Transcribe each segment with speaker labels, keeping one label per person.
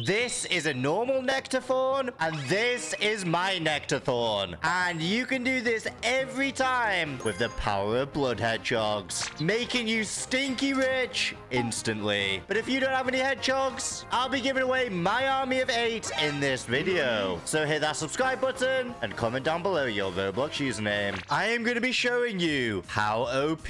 Speaker 1: This is a normal nectar thorn, and this is my nectar thorn. And you can do this every time with the power of blood hedgehogs, making you stinky rich instantly. But if you don't have any hedgehogs, I'll be giving away my army of 8 in this video. So hit that subscribe button and comment down below your Roblox username. I am going to be showing you how OP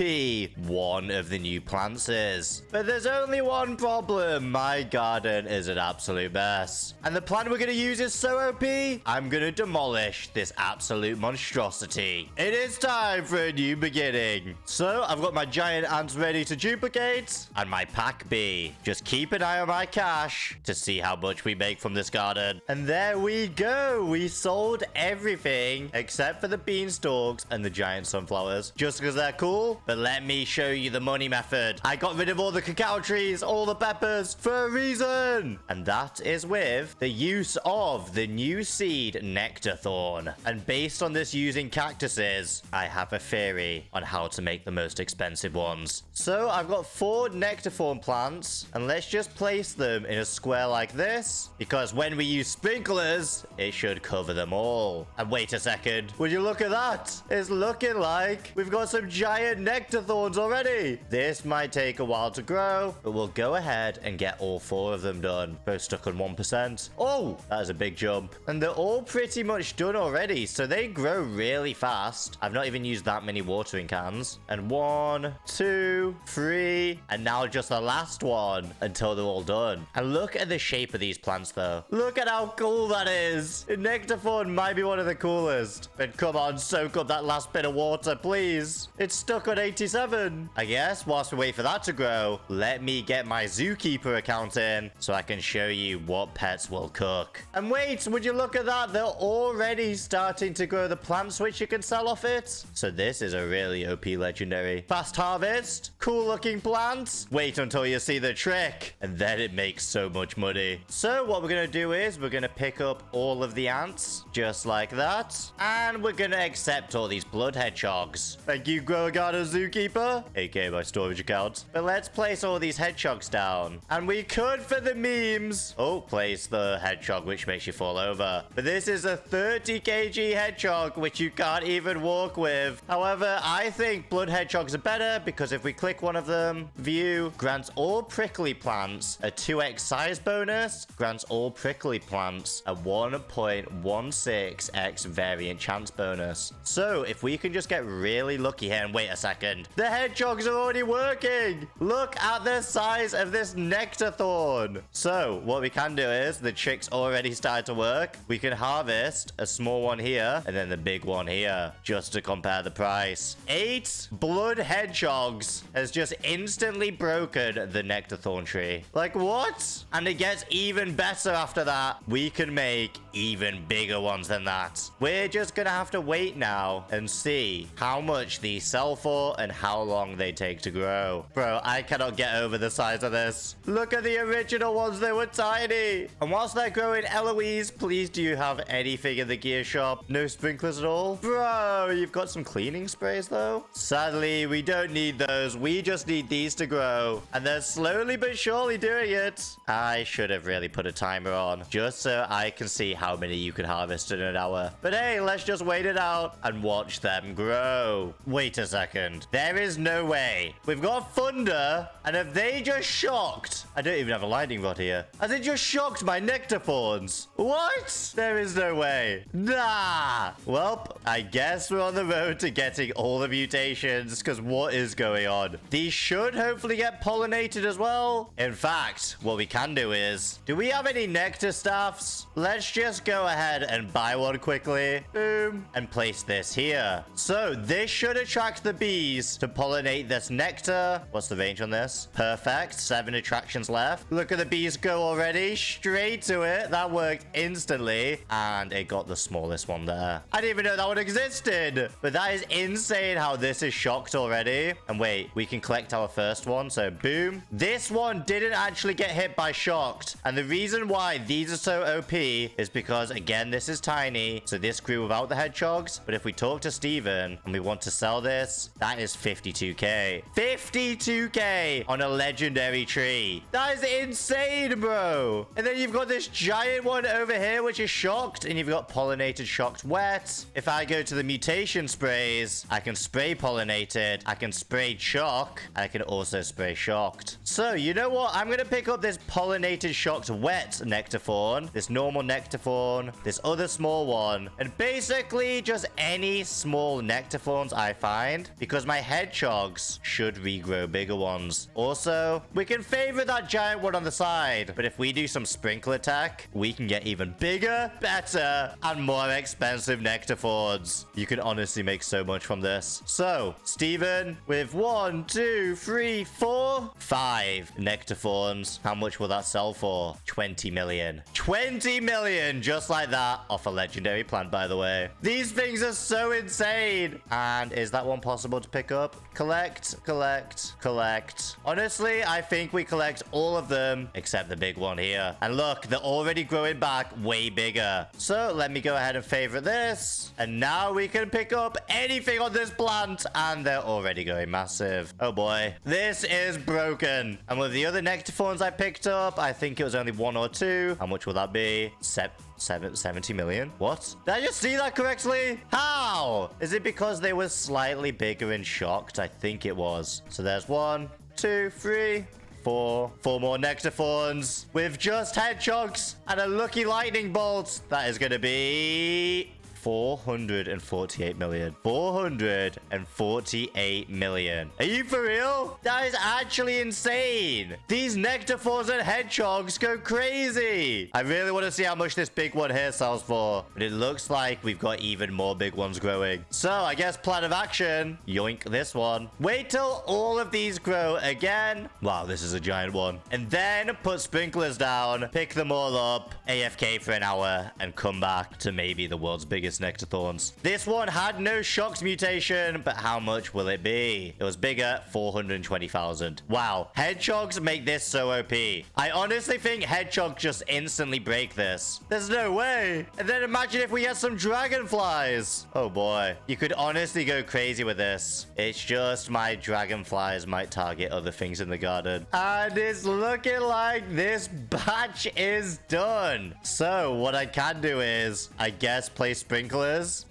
Speaker 1: one of the new plants is. But there's only one problem. My garden is an absolute mess. And the plant we're going to use is so OP, I'm going to demolish this absolute monstrosity. It is time for a new beginning. So I've got my giant ants ready to duplicate and my pack bee. Just keep an eye on my cash to see how much we make from this garden. And there we go. We sold everything except for the beanstalks and the giant sunflowers, just because they're cool. But let me show you the money method. I got rid of all the cacao trees, all the peppers for a reason. And that is with the use of the new seed Nectar Thorn. And based on this using cactuses, I have a theory on how to make the most expensive ones. So I've got 4 Nectar Thorn plants, and let's just place them in a square like this, because when we use sprinklers, it should cover them all. And wait a second, would you look at that? It's looking like we've got some giant nectar thorns already. This might take a while to grow, but we'll go ahead and get all 4 of them done. Both stuck on 1%. Oh, that is a big jump. And they're all pretty much done already, so they grow really fast. I've not even used that many watering cans. And 1, 2, 3, and now just the last one until they're all done. And look at the shape of these plants, though. Look at how cool that is. Nectar Thorn might be one of the coolest. But come on, soak up that last bit of water, please. It's stuck on 87. I guess whilst we wait for that to grow, let me get my zookeeper account in so I can show you what pets will cook. And wait, would you look at that? They're already starting to grow the plants which you can sell off it. So this is a really OP legendary. Fast harvest, cool looking plants. Wait until you see the trick, and then it makes so much money. So what we're going to do is we're going to pick up all of the ants just like that, and we're going to accept all these blood hedgehogs. Thank you, Grow Garden Zookeeper, aka my storage account. But let's place all these hedgehogs down, and we could, for the memes, place the hedgehog which makes you fall over. But this is a 30 kg hedgehog which you can't even walk with. However, I think blood hedgehogs are better because if we click one of them, view grants all prickly plants a 2x size bonus, grants all prickly plants a 1.16x variant chance bonus. So if we can just get really lucky here, and wait a second, the hedgehogs are already working. Look at the size of this nectar thorn. So what we can do is, the trick's already started to work. We can harvest a small one here and then the big one here just to compare the price. 8 blood hedgehogs has just instantly broken the nectar thorn tree. Like, what? And it gets even better after that. We can make even bigger ones than that. We're just gonna have to wait now and see how much these sell for and how long they take to grow. Bro, I cannot get over the size of this. Look at the original ones. They were tiny. And whilst they're growing, Eloise, please, do you have anything in the gear shop? No sprinklers at all? Bro, you've got some cleaning sprays though. Sadly, we don't need those. We just need these to grow. And they're slowly but surely doing it. I should have really put a timer on just so I can see how many you can harvest in an hour. But hey, let's just wait it out and watch them grow. Wait a second. There is no way. We've got thunder, and have they just shocked? I don't even have a lightning rod here. Has it just shocked my nectar thorns? What? There is no way. Nah. Well, I guess we're on the road to getting all the mutations, because what is going on? These should hopefully get pollinated as well. In fact, what we can do is, do we have any nectar staffs? Let's just go ahead and buy one quickly. Boom. And place this here. So this should attract the bees to pollinate this nectar. What's the range on this? Perfect. 7 attractions left. Look at the bees go already. Straight to it. That worked instantly. And it got the smallest one there. I didn't even know that one existed. But that is insane how this is shocked already. And wait, we can collect our first one. So boom. This one didn't actually get hit by shocked. And the reason why these are so OP is because because, again, this is tiny. So this grew without the hedgehogs. But if we talk to Steven and we want to sell this, that is 52k. 52k on a legendary tree. That is insane, bro. And then you've got this giant one over here, which is shocked. And you've got pollinated, shocked, wet. If I go to the mutation sprays, I can spray pollinated. I can spray shock. And I can also spray shocked. So, you know what? I'm going to pick up this pollinated, shocked, wet Nectar Thorn. This normal Nectar Thorn. This other small one. And basically just any small Nectar Thorns I find. Because my hedgehogs should regrow bigger ones. Also, we can favor that giant one on the side. But if we do some sprinkle attack, we can get even bigger, better, and more expensive Nectar Thorns. You can honestly make so much from this. So, Steven, with 1, 2, 3, 4, 5 Nectar Thorns. How much will that sell for? 20 million. 20 million, just like that. Off a legendary plant, by the way. These things are so insane. And is that one possible to pick up? Collect, collect, collect. Honestly, I think we collect all of them except the big one here. And look, they're already growing back way bigger. So let me go ahead and favorite this. And now we can pick up anything on this plant. And they're already going massive. Oh boy. This is broken. And with the other Nectar Thorns I picked up, I think it was only 1 or 2. How much will that be? 70 million? What? Did I just see that correctly? How? Is it because they were slightly bigger and shocked? I think it was. So there's 1, 2, 3, 4 more Nectar Thorns with just hedgehogs and a lucky lightning bolt. That is going to be 448 million. 448 million. Are you for real? That is actually insane. These Nectar Thorns and hedgehogs go crazy. I really want to see how much this big one here sells for. But it looks like we've got even more big ones growing. So I guess plan of action. Yoink this one. Wait till all of these grow again. Wow, this is a giant one. And then put sprinklers down, pick them all up, AFK for an hour, and come back to maybe the world's biggest Nectar Thorns. This one had no shocks mutation, but how much will it be? It was bigger, 420,000. Wow, hedgehogs make this so OP. I honestly think hedgehogs just instantly break this. There's no way. And then imagine if we get some dragonflies. Oh boy, you could honestly go crazy with this. It's just my dragonflies might target other things in the garden. And it's looking like this batch is done. So what I can do is, I guess, play sprinklers.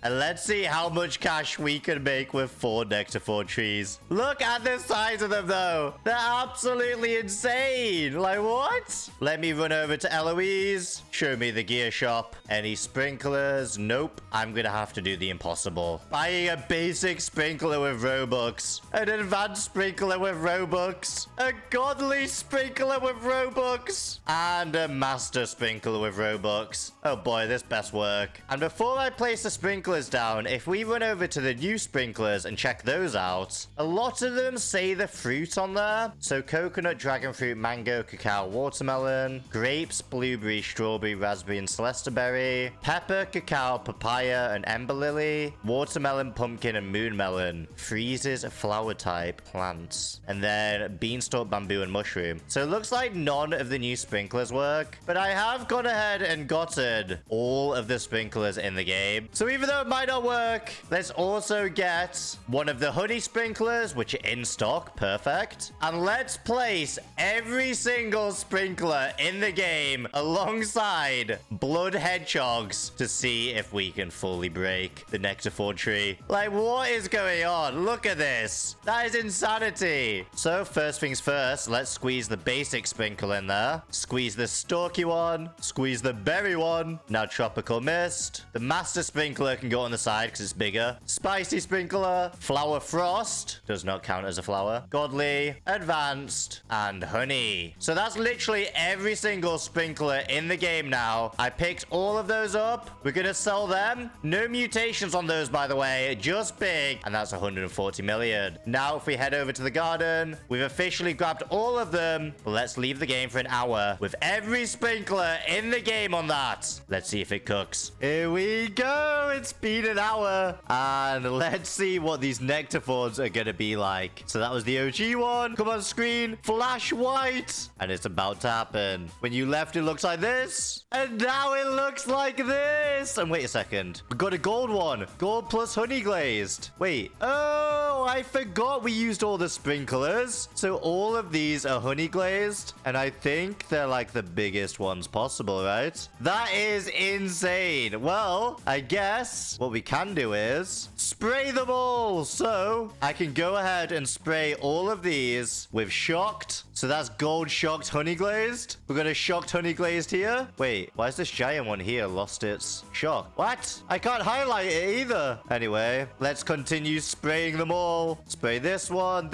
Speaker 1: And let's see how much cash we can make with 4 Nectar Thorn trees. Look at the size of them, though. They're absolutely insane. Like, what? Let me run over to Eloise. Show me the gear shop. Any sprinklers? Nope. I'm going to have to do the impossible. Buying a basic sprinkler with Robux. An advanced sprinkler with Robux. A godly sprinkler with Robux. And a master sprinkler with Robux. Oh boy, this best work. And before I place the sprinklers down, if we run over to the new sprinklers and check those out, a lot of them say the fruit on there. So coconut, dragon fruit, mango, cacao, watermelon, grapes, blueberry, strawberry, raspberry, and celesta berry, pepper, cacao, papaya, and ember lily, watermelon, pumpkin, and moon melon, freezes, flower type, plants, and then beanstalk, bamboo, and mushroom. So it looks like none of the new sprinklers work, but I have gone ahead and gotten all of the sprinklers in the game. So even though it might not work, let's also get one of the honey sprinklers, which are in stock. Perfect. And let's place every single sprinkler in the game alongside blood hedgehogs to see if we can fully break the Nectar Thorn tree. Like, what is going on? Look at this. That is insanity. So first things first, let's squeeze the basic sprinkle in there. Squeeze the stalky one. Squeeze the berry one. Now tropical mist. The master sprinkler can go on the side because it's bigger. Spicy sprinkler. Flower frost. Does not count as a flower. Godly. Advanced. And honey. So that's literally every single sprinkler in the game now. I picked all of those up. We're going to sell them. No mutations on those, by the way. Just big. And that's 140 million. Now, if we head over to the garden, we've officially grabbed all of them. Let's leave the game for an hour with every sprinkler in the game on that. Let's see if it cooks. Here we go. go. It's been an hour. And let's see what these nectar thorns are going to be like. So that was the OG one. Come on, screen. Flash white. And it's about to happen. When you left, it looks like this. And now it looks like this. And wait a second. We got a gold one. Gold plus honey glazed. Wait. Oh, I forgot we used all the sprinklers. So all of these are honey glazed. And I think they're like the biggest ones possible, right? That is insane. Well, I guess what we can do is spray them all. So I can go ahead and spray all of these with shocked. So that's gold shocked honey glazed. We're going to shocked honey glazed here. Wait, why is this giant one here lost its shock? What? I can't highlight it either. Anyway, let's continue spraying them all. Spray this one,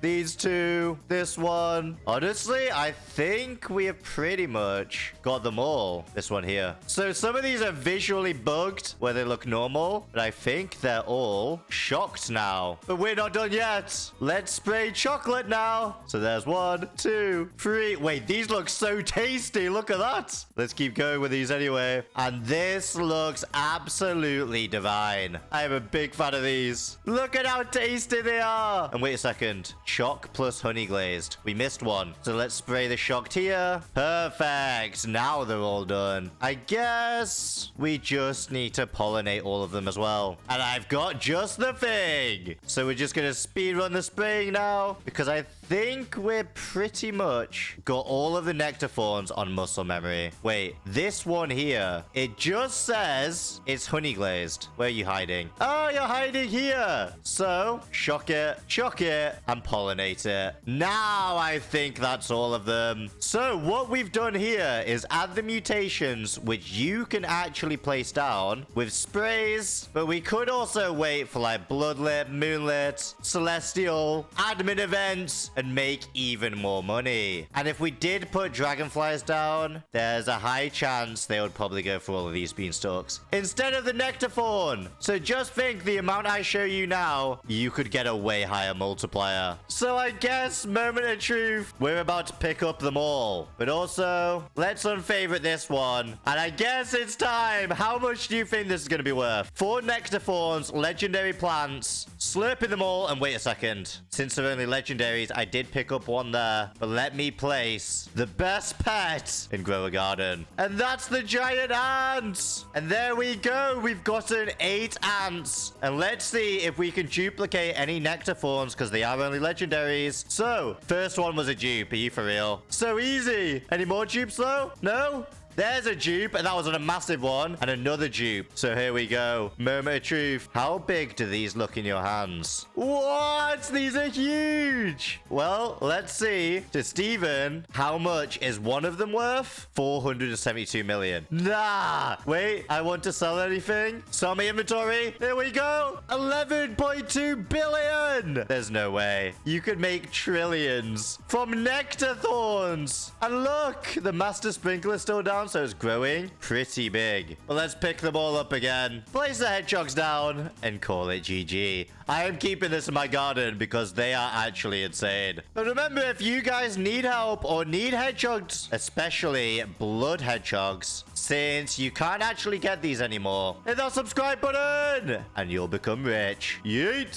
Speaker 1: these two, this one. Honestly, I think we have pretty much got them all. This one here. So some of these are visually bugged where they look normal, but I think they're all shocked now. But we're not done yet. Let's spray chocolate now. So there's 1, 2, 3. Wait, these look so tasty. Look at that. Let's keep going with these anyway. And this looks absolutely divine. I am a big fan of these. Look at how tasty they are. And wait a second. Shock plus honey glazed. We missed one. So let's spray the shocked here. Perfect. Now they're all done. I guess we just need to pollinate all of them as well. And I've got just the thing. So we're just going to speed run the spraying now because I think we're pretty much got all of the nectar thorns on muscle memory. Wait, this one here, it just says it's honey glazed. Where are you hiding? Oh, you're hiding here. So shock it, and pollinate it. Now I think that's all of them. So what we've done here is add the mutations, which you can actually place down with sprays, but we could also wait for like bloodlit, moonlit, celestial, admin events, and make even more money. And if we did put dragonflies down, there's a high chance they would probably go for all of these beanstalks instead of the nectar thorn. So just think the amount I show you now, you could get a way higher multiplier. So I guess moment of truth, we're about to pick up them all. But also, let's unfavorite this one. And I guess it's time. How much do you think this is going to be worth? 4 nectar thorns, legendary plants, slurping them all. And wait a second. Since they're only legendaries, I did pick up one there. But let me place the best pet in Grow a Garden. And that's the giant ants. And there we go. We've gotten 8 ants. And let's see if we can duplicate any nectar thorns because they are only legendaries. So, first one was a dupe. Are you for real? So easy. Any more dupes though? No? There's a dupe, and that was a massive one, and another dupe. So here we go. Moment of truth. How big do these look in your hands? What? These are huge. Well, let's see. To Steven, how much is one of them worth? 472 million. Nah. Wait, I want to sell anything. Sell my inventory. Here we go. 11.2 billion. There's no way. You could make trillions from nectar thorns. And look, the master sprinkler is still down. So it's growing pretty big. But let's pick them all up again. Place the hedgehogs down and call it GG. I am keeping this in my garden because they are actually insane. But remember, if you guys need help or need hedgehogs, especially blood hedgehogs, since you can't actually get these anymore, hit that subscribe button and you'll become rich. Yeet.